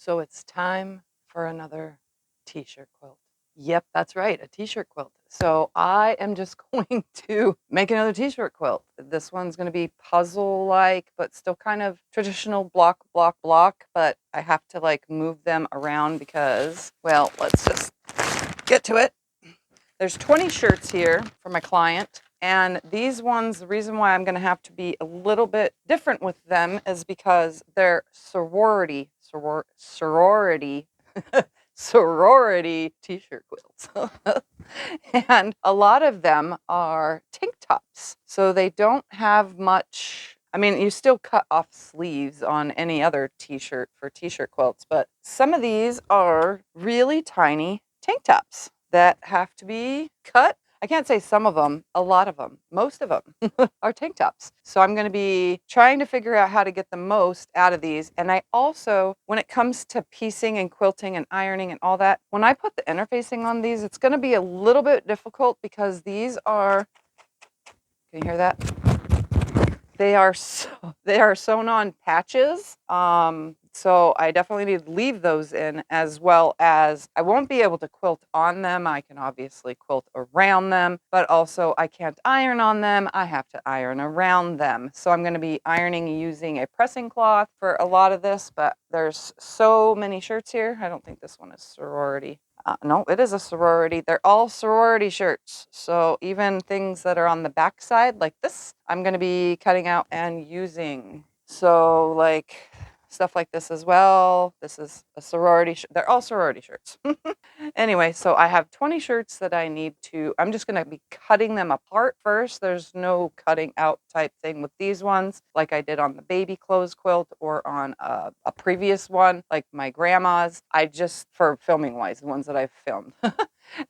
So it's time for another t-shirt quilt. Yep, that's right, a t-shirt quilt. So I am just going to make another t-shirt quilt. This one's going to be puzzle-like, but still kind of traditional block, block, block. But I have to like move them around because, well, let's just get to it. There's 20 shirts here for my client. And these ones, the reason why I'm going to have to be a little bit different with them is because they're sorority t-shirt quilts. And a lot of them are tank tops. So they don't have much. I mean, you still cut off sleeves on any other t-shirt for t-shirt quilts, but some of these are really tiny tank tops that have to be cut. I can't say some of them, a lot of them, most of them are tank tops. So I'm going to be trying to figure out how to get the most out of these. And I also, when it comes to piecing and quilting and ironing and all that, when I put the interfacing on these, it's going to be a little bit difficult because these are, can you hear that? They are sewn on patches. So I definitely need to leave those in, as well as I won't be able to quilt on them. I can obviously quilt around them, but also I can't iron on them. I have to iron around them. So I'm going to be ironing using a pressing cloth for a lot of this, but there's so many shirts here. I don't think this one is sorority. No, it is a sorority. They're all sorority shirts. So even things that are on the back side, like this, I'm going to be cutting out and using. So like stuff like this as well. This is a sorority. They're all sorority shirts. Anyway, so I have 20 shirts that I need to, I'm just going to be cutting them apart first. There's no cutting out type thing with these ones like I did on the baby clothes quilt or on a previous one like my grandma's. I just, for filming wise, the ones that I've filmed.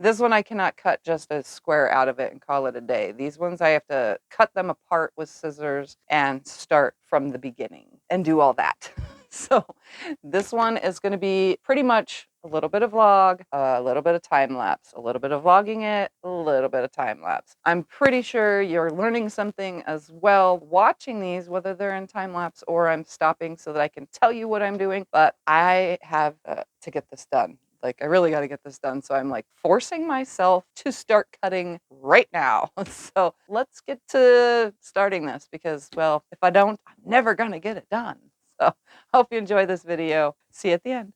This one I cannot cut just a square out of it and call it a day. These ones I have to cut them apart with scissors and start from the beginning and do all that. So this one is going to be pretty much a little bit of vlog, a little bit of time lapse, a little bit of vlogging it, a little bit of time lapse. I'm pretty sure you're learning something as well watching these, whether they're in time lapse or I'm stopping so that I can tell you what I'm doing. But I have to get this done. Like, I really got to get this done. So I'm like forcing myself to start cutting right now. So let's get to starting this because, well, if I don't, I'm never going to get it done. So hope you enjoy this video. See you at the end.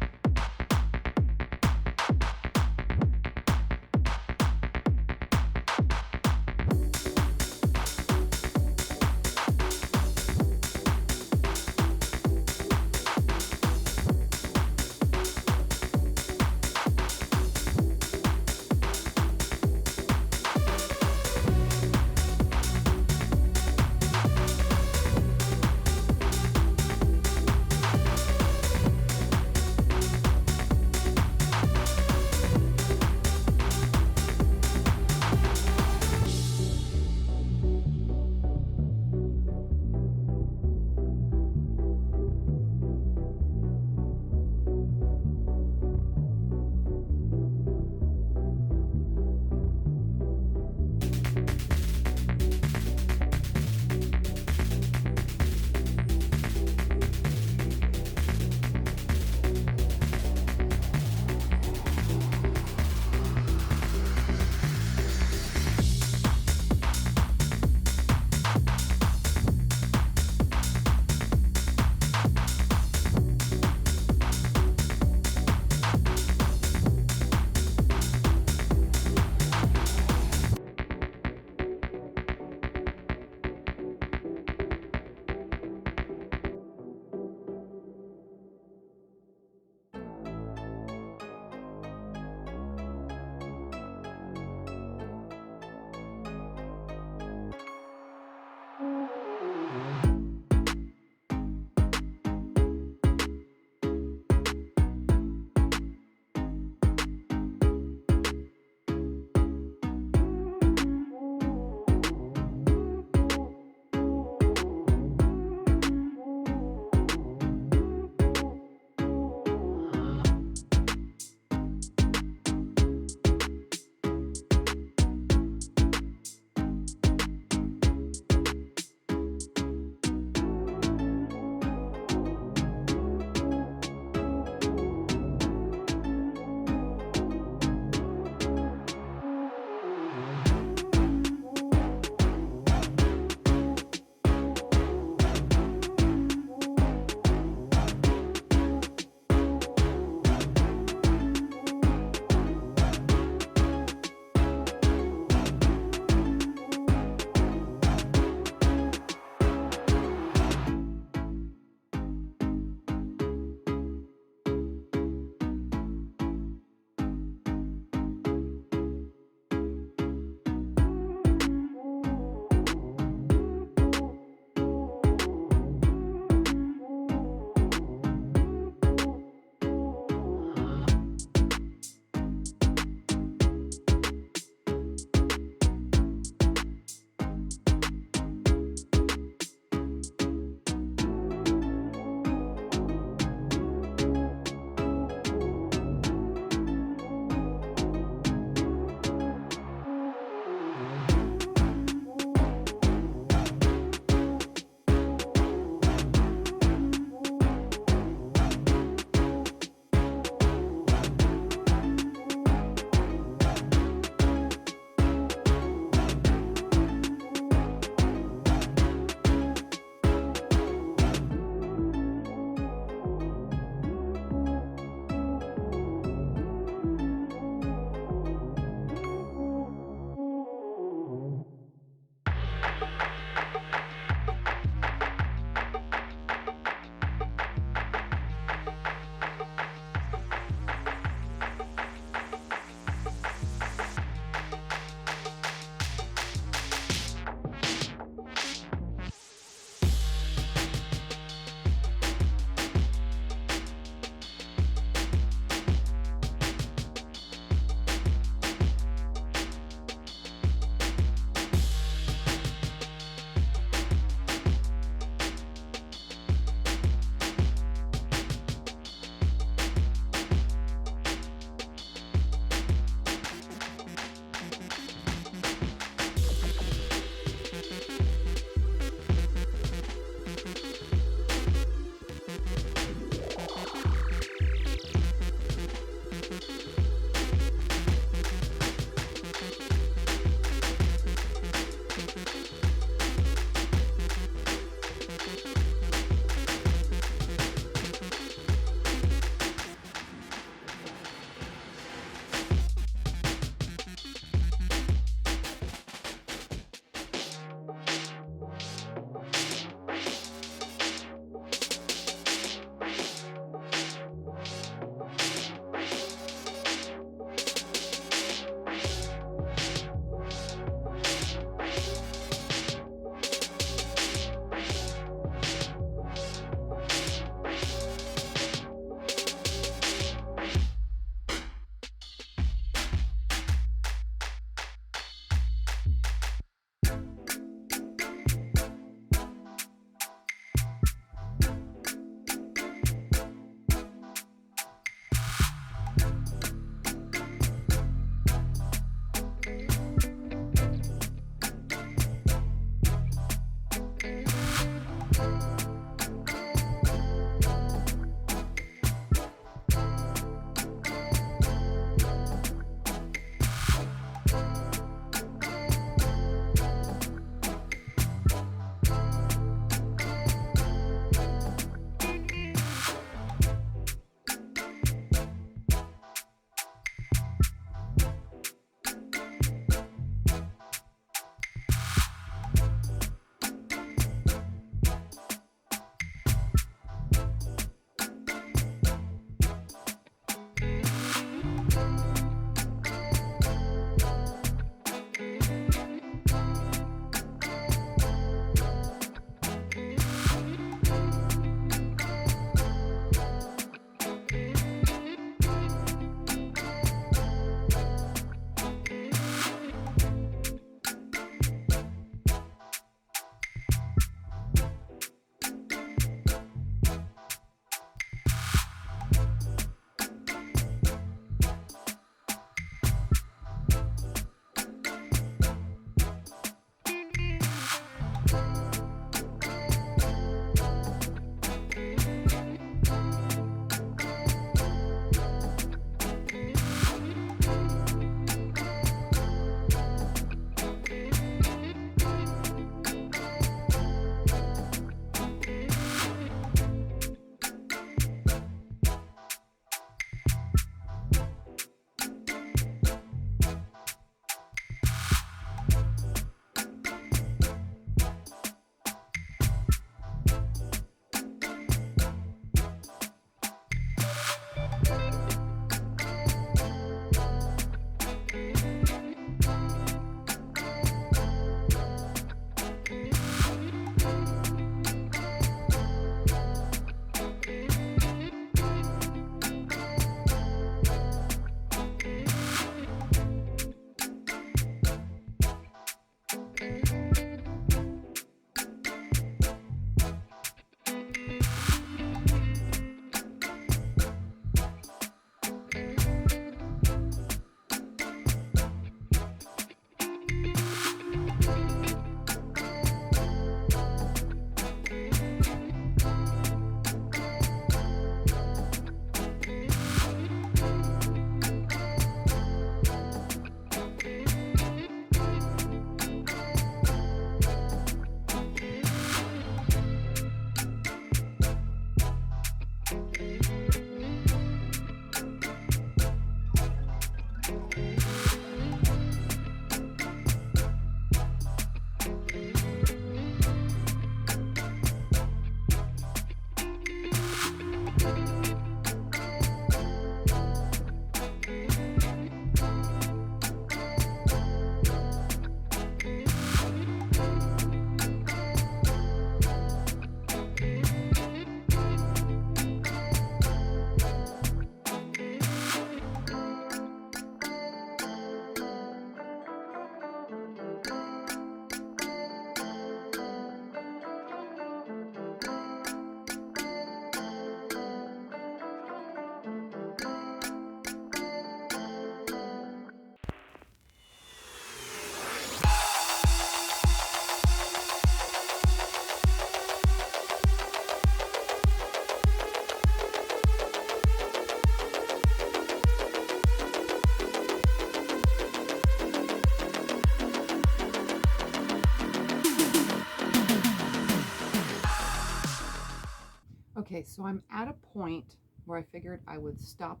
So I'm at a point where I figured I would stop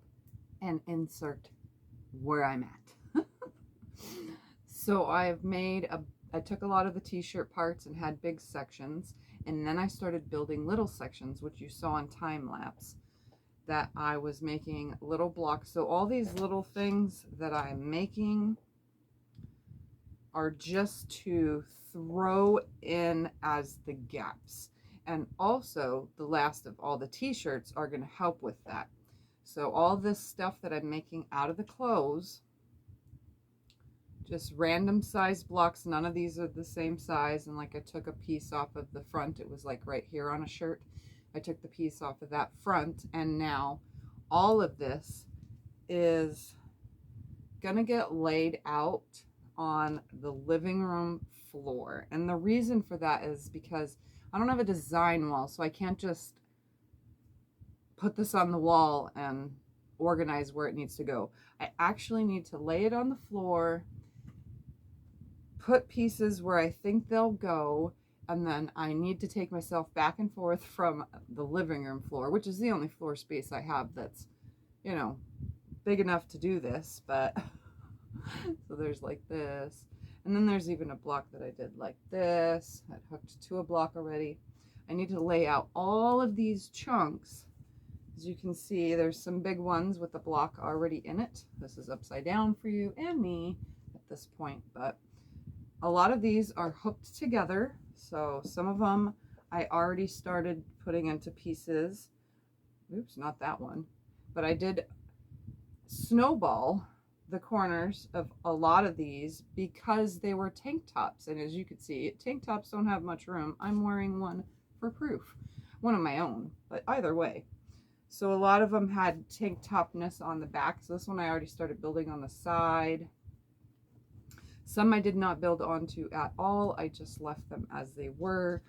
and insert where I'm at. So I took a lot of the t-shirt parts and had big sections, and then I started building little sections, which you saw in time lapse, that I was making little blocks. So all these little things that I'm making are just to throw in as the gaps. And also the last of all the t-shirts are going to help with that. So all this stuff that I'm making out of the clothes, just random size blocks, none of these are the same size. And like I took a piece off of the front, it was like right here on a shirt. I took the piece off of that front, and now all of this is gonna get laid out on the living room floor. And the reason for that is because I don't have a design wall, so I can't just put this on the wall and organize where it needs to go. I actually need to lay it on the floor, put pieces where I think they'll go, and then I need to take myself back and forth from the living room floor, which is the only floor space I have that's, you know, big enough to do this. But so there's like this, and then there's even a block that I did like this. I hooked to a block already. I need to lay out all of these chunks. As you can see, there's some big ones with the block already in it. This is upside down for you and me at this point, but a lot of these are hooked together. So some of them I already started putting into pieces. Oops, not that one. But I did snowball the corners of a lot of these because they were tank tops. And as you can see, tank tops don't have much room. I'm wearing one for proof, one of my own, but either way. So a lot of them had tank topness on the back. So this one I already started building on the side. Some I did not build onto at all. I just left them as they were.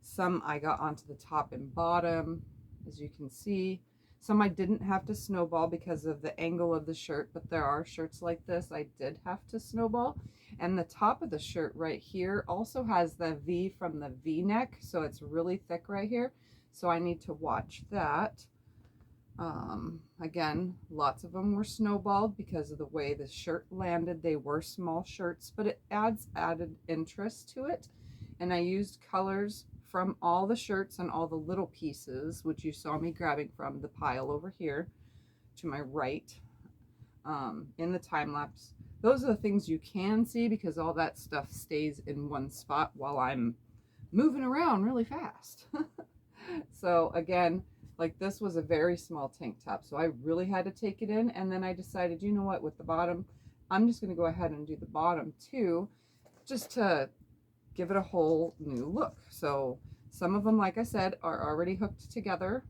Some I got onto the top and bottom, as you can see. Some I didn't have to snowball because of the angle of the shirt, but there are shirts like this I did have to snowball. And the top of the shirt right here also has the V from the V-neck, so it's really thick right here. So I need to watch that. Again, lots of them were snowballed because of the way the shirt landed. They were small shirts, but it adds added interest to it. And I used colors from all the shirts and all the little pieces, which you saw me grabbing from the pile over here to my right, in the time lapse. Those are the things you can see because all that stuff stays in one spot while I'm moving around really fast. So again, like this was a very small tank top, so I really had to take it in. And then I decided, you know what, with the bottom, I'm just going to go ahead and do the bottom too, just to give it a whole new look. So some of them, like I said, are already hooked together.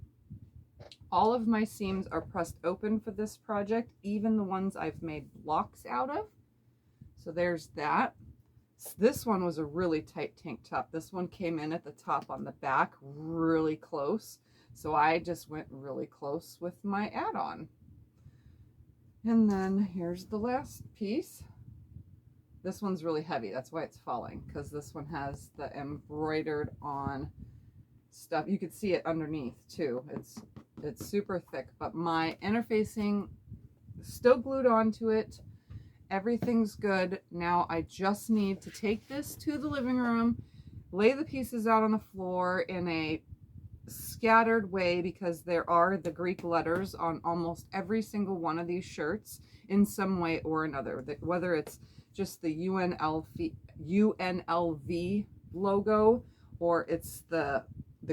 All of my seams are pressed open for this project, even the ones I've made blocks out of. So there's that. This one was a really tight tank top. This one came in at the top on the back, really close. So I just went really close with my add-on. And then here's the last piece. This one's really heavy. That's why it's falling, because this one has the embroidered on stuff. You could see it underneath too. It's super thick, but my interfacing still glued onto it. Everything's good. Now I just need to take this to the living room, lay the pieces out on the floor in a scattered way because there are the Greek letters on almost every single one of these shirts in some way or another. Whether it's just the UNLV logo or it's the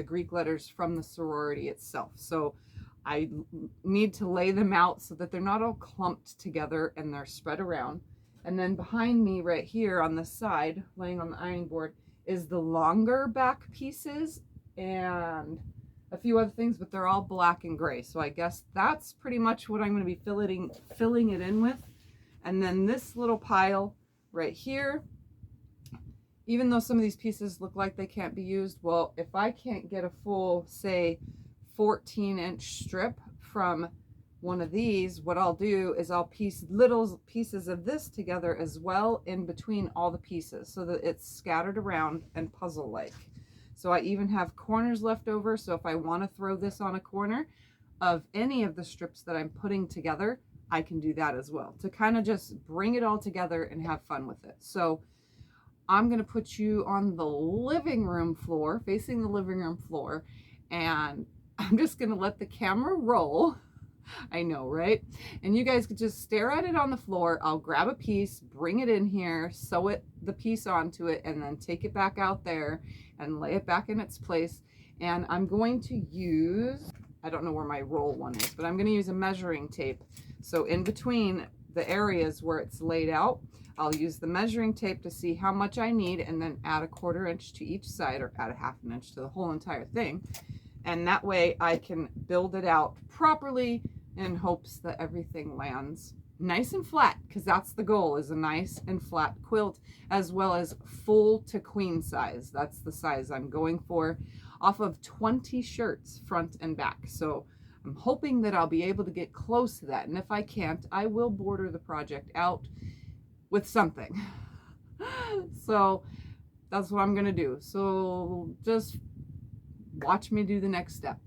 Greek letters from the sorority itself. So I need to lay them out so that they're not all clumped together and they're spread around. And then behind me right here on the side, laying on the ironing board, is the longer back pieces and a few other things, but they're all black and gray. So I guess that's pretty much what I'm going to be filling it in with. And then this little pile right here, even though some of these pieces look like they can't be used, well, if I can't get a full, say, 14-inch strip from one of these, what I'll do is I'll piece little pieces of this together as well in between all the pieces so that it's scattered around and puzzle-like. So I even have corners left over. So if I want to throw this on a corner of any of the strips that I'm putting together, I can do that as well, to kind of just bring it all together and have fun with it. So I'm going to put you on the living room floor, facing the living room floor, and I'm just going to let the camera roll. I know, right? And you guys could just stare at it on the floor. I'll grab a piece, bring it in here, sew the piece onto it, and then take it back out there and lay it back in its place. And I'm going to use, I don't know where my roll one is, but I'm going to use a measuring tape. So in between the areas where it's laid out, I'll use the measuring tape to see how much I need, and then add a 1/4 inch to each side, or add a 1/2 inch to the whole entire thing. And that way I can build it out properly in hopes that everything lands nice and flat, because that's the goal, is a nice and flat quilt, as well as full to queen size. That's the size I'm going for, off of 20 shirts front and back. So I'm hoping that I'll be able to get close to that. And if I can't, I will border the project out with something. So that's what I'm gonna do. So just watch me do the next step.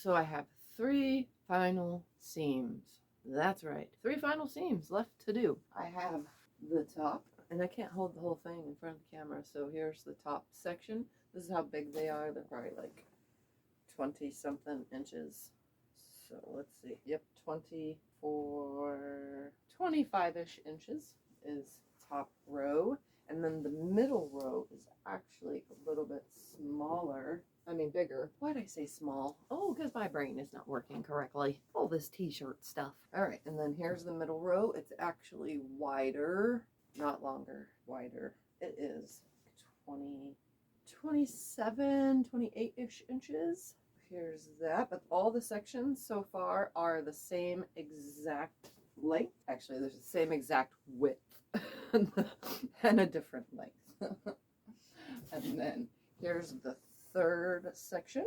So I have 3 final seams. That's right, 3 final seams left to do. I have the top, and I can't hold the whole thing in front of the camera, so here's the top section. This is how big they are. They're probably like 20 something inches. So let's see. Yep, 24, 25-ish inches is top row. And then the middle row is actually a little bit smaller. I mean, bigger. Why did I say small? Oh, because my brain is not working correctly. All this t-shirt stuff. All right, and then here's the middle row. It's actually wider, not longer, wider. It is 20, 27, 28-ish inches. Here's that, but all the sections so far are the same exact length. Actually, there's the same exact width and a different length. And then here's the third section.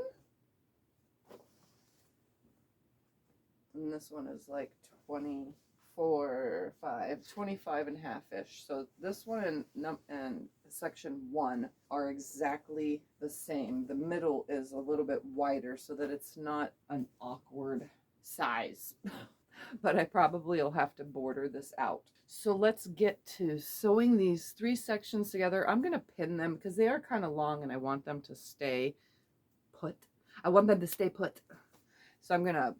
And this one is like 25 and a half-ish. So this one and section 1 are exactly the same. The middle is a little bit wider so that it's not an awkward size. But I probably will have to border this out. So let's get to sewing these 3 sections together. I'm going to pin them because they are kind of long and I want them to stay put. I want them to stay put. So I'm going to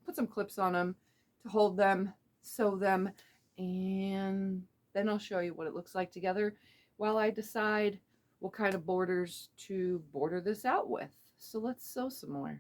put some clips on them to hold them, sew them, and then I'll show you what it looks like together while I decide what kind of borders to border this out with. So let's sew some more.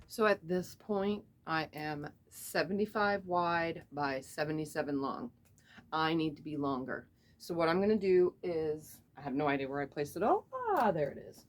So at this point, I am 75 wide by 77 long. I need to be longer. So what I'm going to do is, I have no idea where I placed it all. Ah, there it is.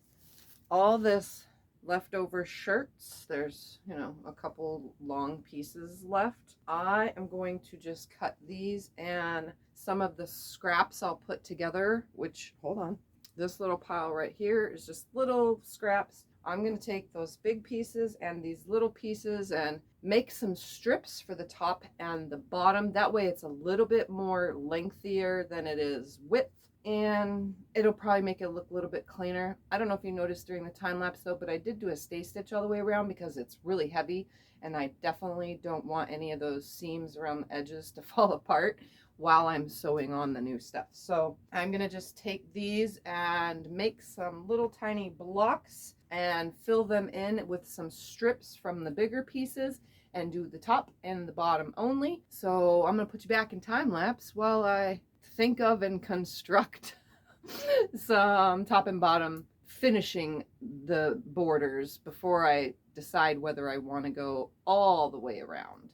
All this leftover shirts, there's, you know, a couple long pieces left. I am going to just cut these, and some of the scraps I'll put together, which, hold on, this little pile right here is just little scraps. I'm going to take those big pieces and these little pieces and make some strips for the top and the bottom. That way it's a little bit more lengthier than it is width, and it'll probably make it look a little bit cleaner. I don't know if you noticed during the time lapse though, but I did do a stay stitch all the way around because it's really heavy and I definitely don't want any of those seams around the edges to fall apart while I'm sewing on the new stuff. So I'm gonna just take these and make some little tiny blocks and fill them in with some strips from the bigger pieces and do the top and the bottom only. So I'm gonna put you back in time lapse while I think of and construct some top and bottom finishing the borders before I decide whether I want to go all the way around.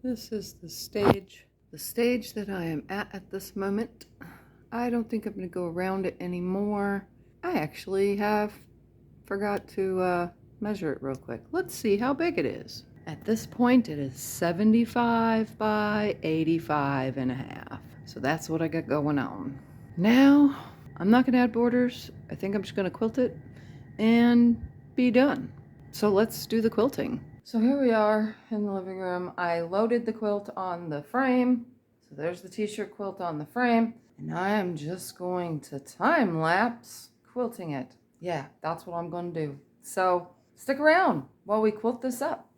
This is the stage that I am at this moment. I don't think I'm going to go around it anymore. I actually have forgot to measure it real quick. Let's see how big it is. At this point, it is 75 by 85 and a half. So that's what I got going on. Now, I'm not going to add borders. I think I'm just going to quilt it and be done. So let's do the quilting. So here we are in the living room. I loaded the quilt on the frame. So there's the t-shirt quilt on the frame. And I am just going to time lapse quilting it. Yeah, that's what I'm going to do. So stick around while we quilt this up.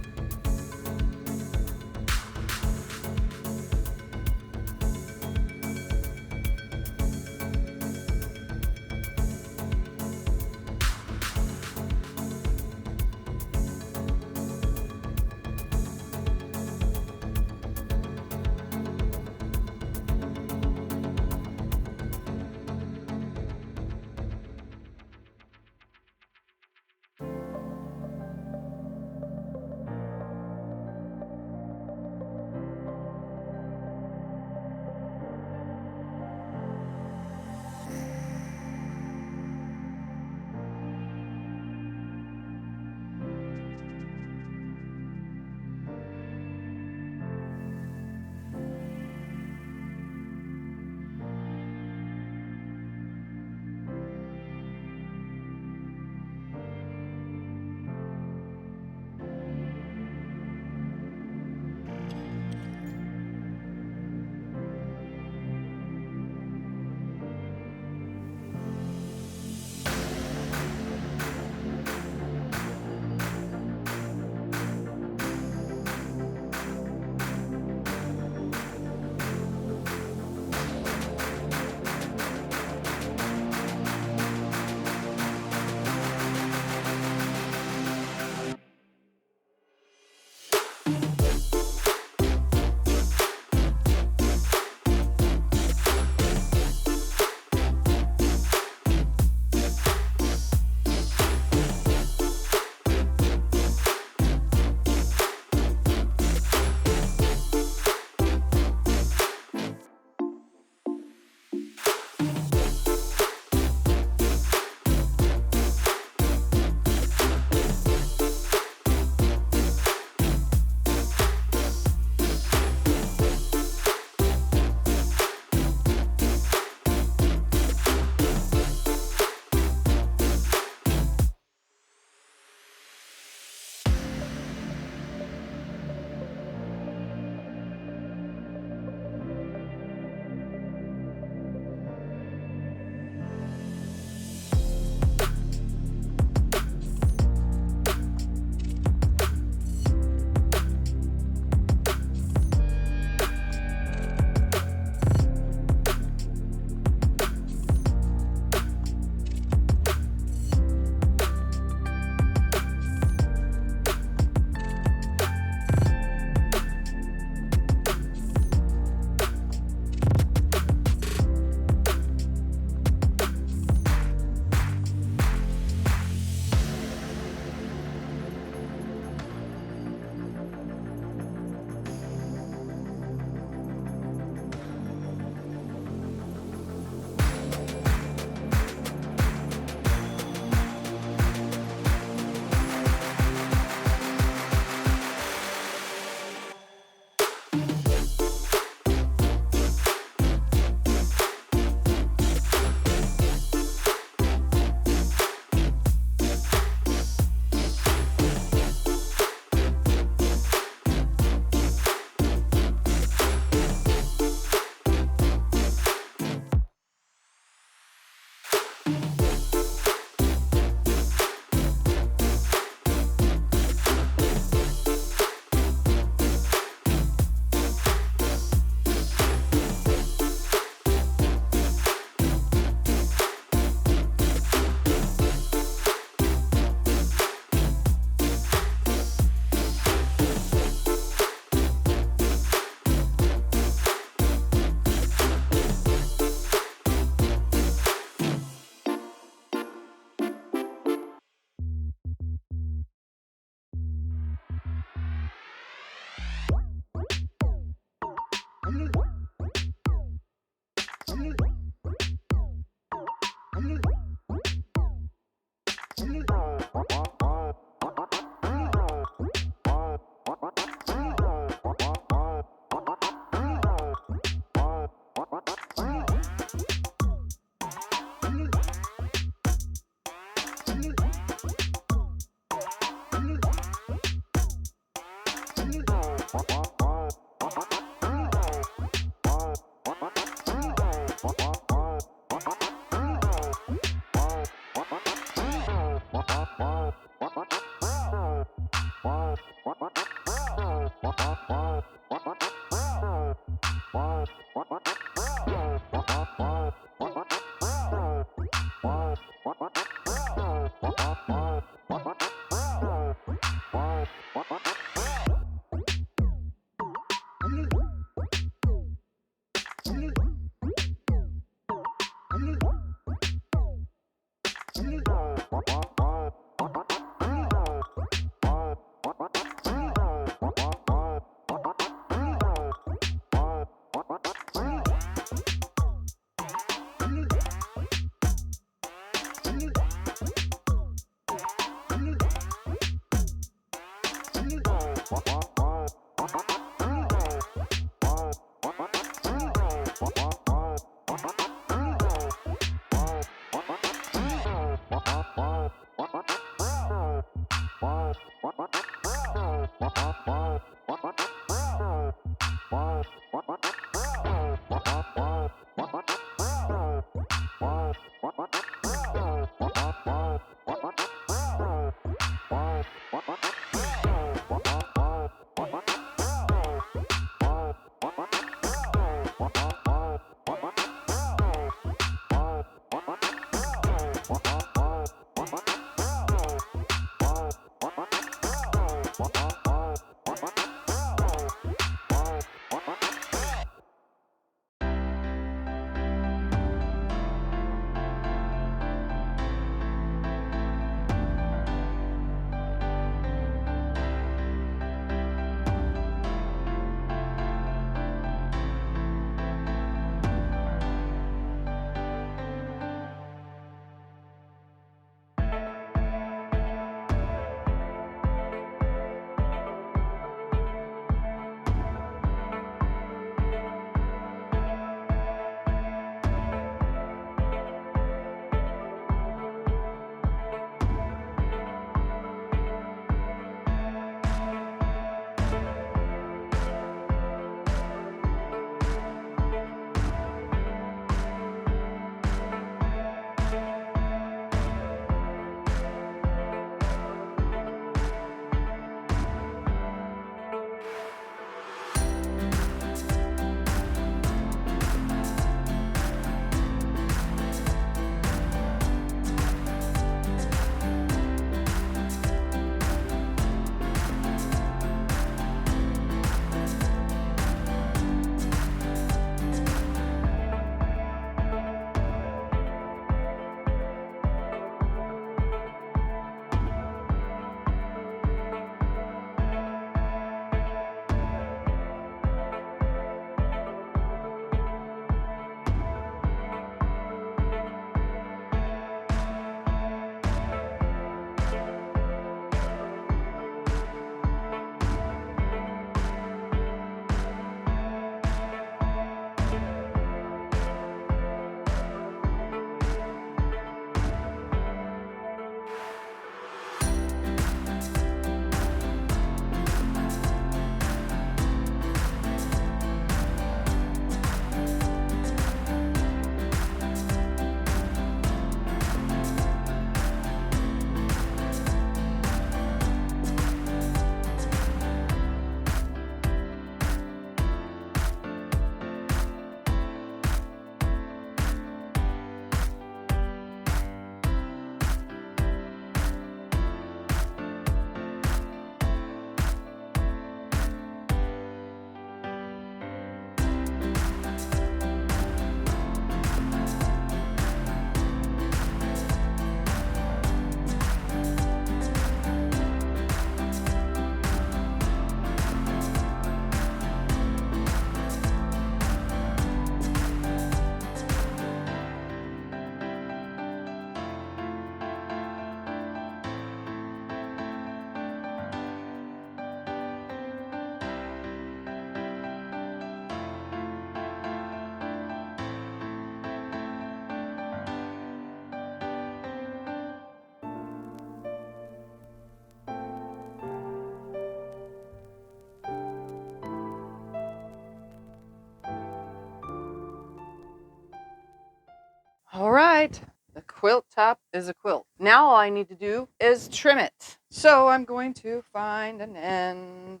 right, the quilt top is a quilt. Now all I need to do is trim it. So I'm going to find an end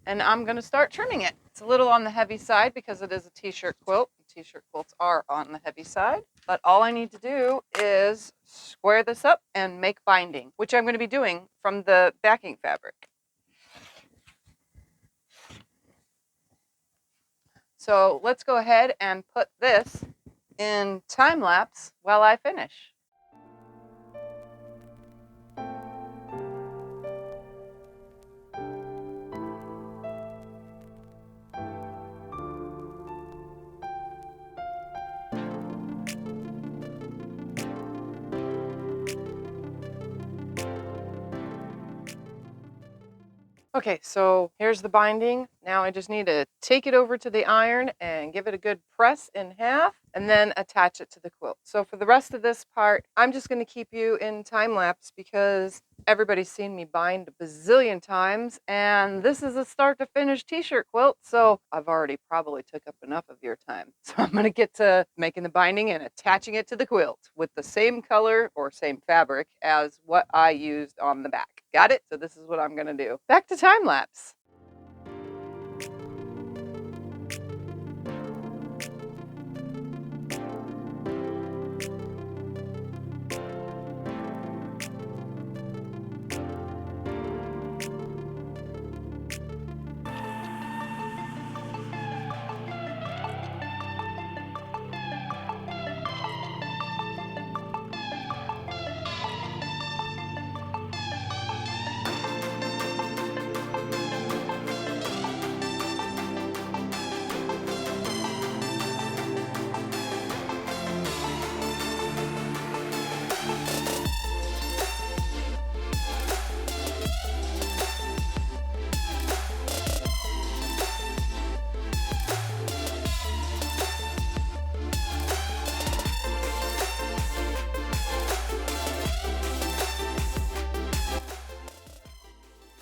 and I'm going to start trimming it. It's a little on the heavy side because it is a t-shirt quilt. T-shirt quilts are on the heavy side, but all I need to do is square this up and make binding, which I'm going to be doing from the backing fabric. So let's go ahead and put this in time lapse while I finish. Okay, so here's the binding. Now I just need to take it over to the iron and give it a good press in half and then attach it to the quilt. So for the rest of this part, I'm just going to keep you in time lapse because everybody's seen me bind a bazillion times and this is a start to finish t-shirt quilt. So I've already probably took up enough of your time. So I'm going to get to making the binding and attaching it to the quilt with the same color or same fabric as what I used on the back. Got it? So this is what I'm going to do. Back to time lapse.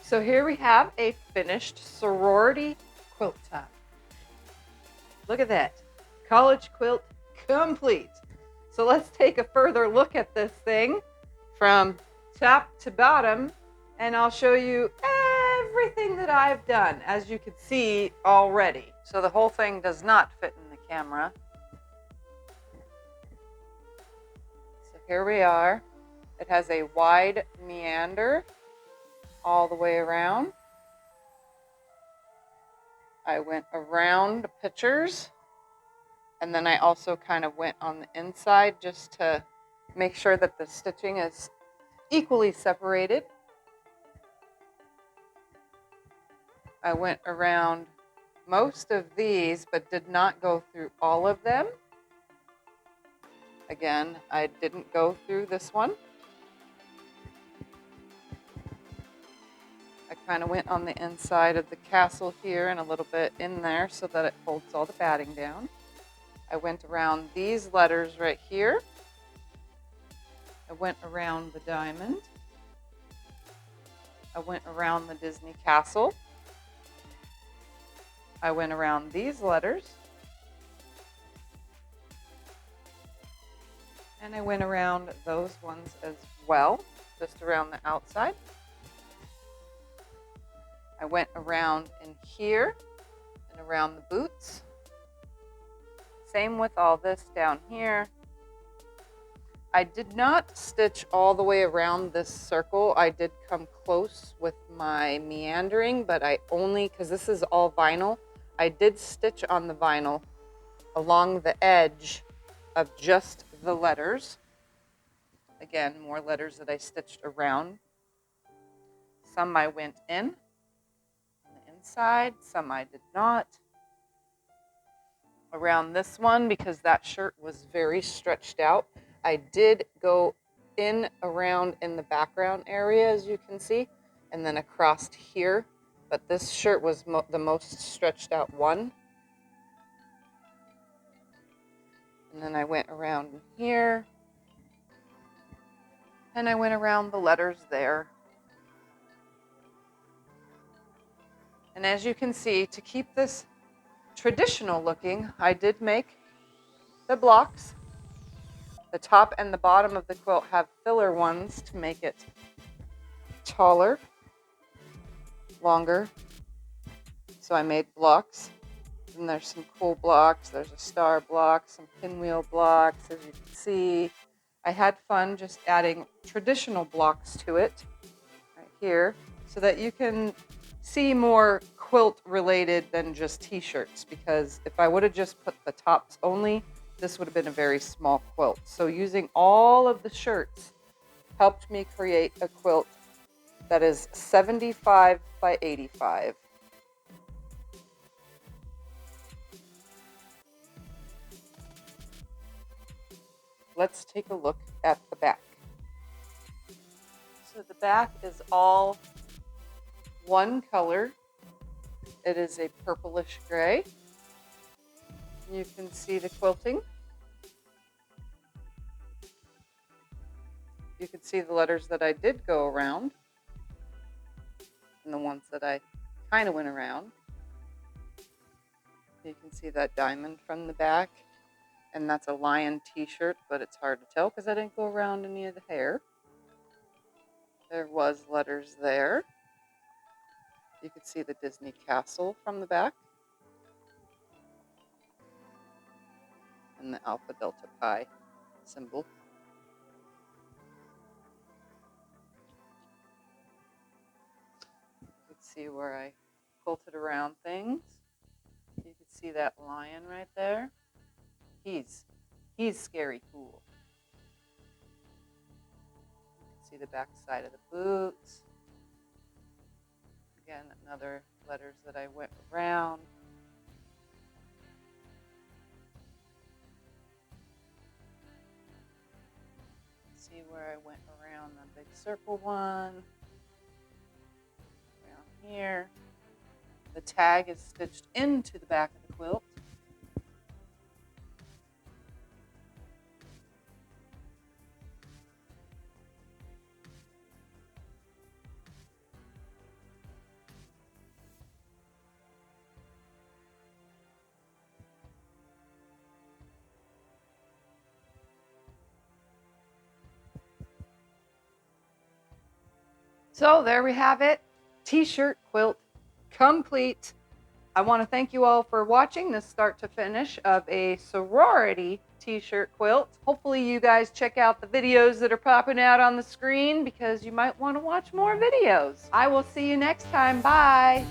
So here we have a finished sorority quilt top. Look at that. College quilt complete. So let's take a further look at this thing from top to bottom and I'll show you everything that I've done, as you can see already. So the whole thing does not fit in the camera. So here we are. It has a wide meander all the way around. I went around the pictures and then I also kind of went on the inside just to make sure that the stitching is equally separated. I went around most of these but did not go through all of them. Again, I didn't go through this one. I kind of went on the inside of the castle here and a little bit in there so that it holds all the batting down. I went around these letters right here. I went around the diamond. I went around the Disney castle. I went around these letters. And I went around those ones as well, just around the outside. I went around in here and around the boots. Same with all this down here. I did not stitch all the way around this circle. I did come close with my meandering, but I only, because this is all vinyl, I did stitch on the vinyl along the edge of just the letters. Again, more letters that I stitched around. Some I went in on the inside, some I did not. Around this one, because that shirt was very stretched out, I did go in around in the background area, as you can see, and then across here. But this shirt was the most stretched out one. And then I went around here. And I went around the letters there. And as you can see, to keep this traditional looking, I did make the blocks The top and the bottom of the quilt have filler ones to make it taller, longer. So I made blocks. And there's some cool blocks. There's a star block, some pinwheel blocks, as you can see. I had fun just adding traditional blocks to it right here so that you can see more quilt related than just t-shirts, because if I would have just put the tops only, this would have been a very small quilt. So using all of the shirts helped me create a quilt that is 75 by 85. Let's take a look at the back. So the back is all one color. It is a purplish gray. You can see the quilting. You can see the letters that I did go around and the ones that I kind of went around. You can see that diamond from the back, and that's a lion t-shirt, but it's hard to tell because I didn't go around any of the hair. There was letters there. You could see the Disney castle from the back and the Alpha Delta Pi symbol. You could see where I quilted around things. You could see that lion right there. He's scary cool. You can see the back side of the boots. Again, another letters that I went around. See where I went around the big circle one. Around here. The tag is stitched into the back of the quilt. So there we have it. T-shirt quilt complete. I want to thank you all for watching this start to finish of a sorority t-shirt quilt. Hopefully you guys check out the videos that are popping out on the screen because you might want to watch more videos. I will see you next time. Bye.